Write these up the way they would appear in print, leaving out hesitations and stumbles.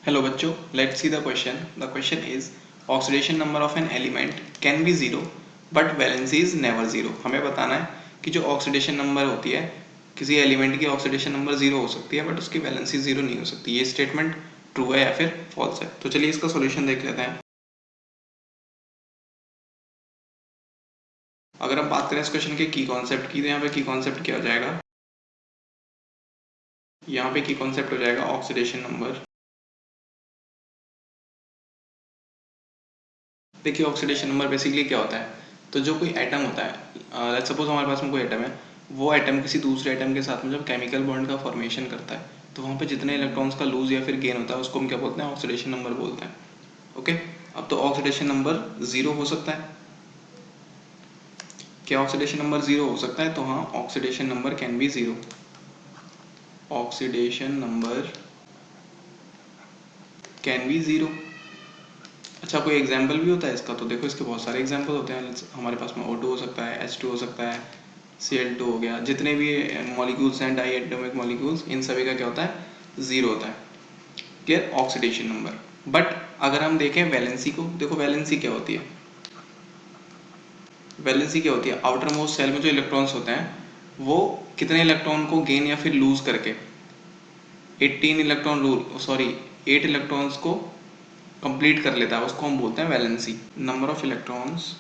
Hello बच्चों, let's see the question. The question is oxidation number of an element can be zero but valency is never zero. हमें बताना है कि जो oxidation number होती है किसी एलिमेंट की ऑक्सीडेशन नंबर जीरो हो सकती है बट उसकी वैलेंसी जीरो नहीं हो सकती. ये स्टेटमेंट ट्रू है या फिर फॉल्स है. तो चलिए इसका सॉल्यूशन देख लेते हैं. अगर हम बात करें इस क्वेश्चन के की कॉन्सेप्ट की तो यहाँ पे की कॉन्सेप्ट क्या हो जाएगा, यहाँ पे की कॉन्सेप्ट हो जाएगा ऑक्सीडेशन नंबर. देखिए ऑक्सीडेशन नंबर बेसिकली क्या होता है, तो जो कोई एटम होता है, लेट्स सपोज हमारे पास में कोई एटम है, वो एटम किसी दूसरे एटम के साथ में जब केमिकल बॉन्ड का फॉर्मेशन करता है तो वहाँ पे जितने इलेक्ट्रॉन्स का लूज या फिर गेन होता है उसको हम क्या बोलते हैं, ऑक्सीडेशन नंबर बोलते हैं. ओके, अब तो ऑक्सीडेशन नंबर जीरो हो सकता है. क्या ऑक्सीडेशन नंबर जीरो हो सकता है? तो हाँ, oxidation number can be zero. Oxidation number can be zero. अच्छा, कोई एग्जाम्पल भी होता है इसका? तो देखो इसके बहुत सारे एग्जाम्पल होते हैं. हमारे पास में O2 हो सकता है, H2 हो सकता है, Cl2 हो गया. जितने भी मॉलिक्यूल्स हैं डाई एटॉमिक मॉलिक्यूल्स, इन सभी का क्या होता है, जीरो होता है. Clear, oxidation number. बट अगर हम देखें वैलेंसी को, देखो वैलेंसी क्या होती है, वैलेंसी क्या होती है, आउटर मोस्ट सेल में जो इलेक्ट्रॉन्स होते हैं वो कितने इलेक्ट्रॉन को गेन या फिर लूज करके 8 इलेक्ट्रॉन्स को कंप्लीट कर लेता है, उसको हम बोलते हैं valency. Number of electrons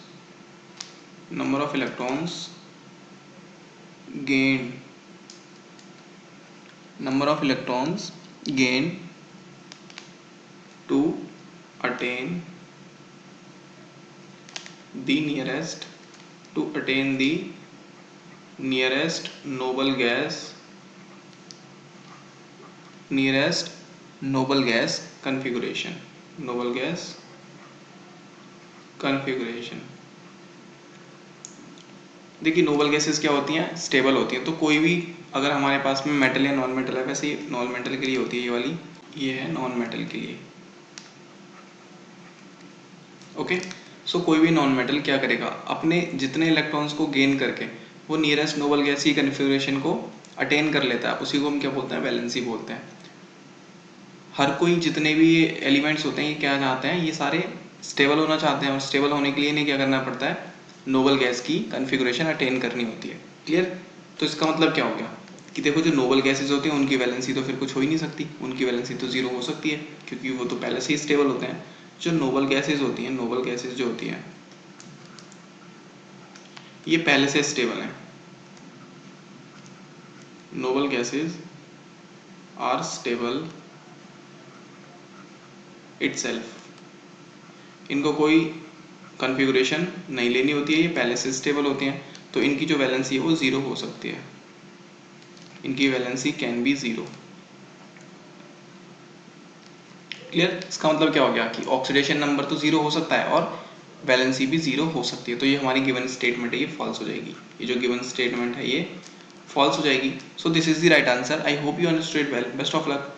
gained to attain the nearest noble gas configuration. देखिए नोबल गैसेस क्या होती हैं, स्टेबल होती हैं. तो कोई भी अगर हमारे पास में मेटल या नॉन मेटल है, वैसे ही नॉन मेटल के लिए होती है ये वाली, ये है नॉन मेटल के लिए. ओके, सो कोई भी नॉन मेटल क्या करेगा, अपने जितने इलेक्ट्रॉन्स को गेन करके वो नियरेस्ट नोबल गैस की कन्फिग्रेशन को अटेन कर लेता है, उसी को हम क्या बोलते हैं, वैलेंसी बोलते हैं. हर कोई जितने भी एलिमेंट्स होते हैं ये क्या चाहते हैं, ये सारे स्टेबल होना चाहते हैं, और स्टेबल होने के लिए इन्हें क्या करना पड़ता है, नोबल गैस की कन्फिग्रेशन अटेन करनी होती है. क्लियर. तो इसका मतलब क्या हो गया कि देखो जो नोबल गैसेज होती हैं उनकी वैलेंसी तो फिर कुछ हो ही नहीं सकती, उनकी वैलेंसी तो जीरो हो सकती है क्योंकि वो तो पहले से ही स्टेबल होते हैं. जो नोबल गैसेज होती हैं, नोबल गैसेज जो होती हैं ये पहले से स्टेबल हैं. Noble gases are stable itself. इनको कोई कॉन्फ़िगरेशन नहीं लेनी होती है, ये पहले से स्टेबल होती हैं, तो इनकी जो वैलेंसी है वो जीरो हो सकती है. इनकी valency can be zero. Clear. इसका मतलब क्या हो गया कि ऑक्सीडेशन नंबर तो जीरो हो सकता है और वैलेंसी भी जीरो हो सकती है. तो ये हमारी गिवन स्टेटमेंट है, ये फॉल्स हो जाएगी. ये जो गिवन स्टेटमेंट है ये फॉल्स हो जाएगी. So this is the right answer. I hope you understood well. Best of luck.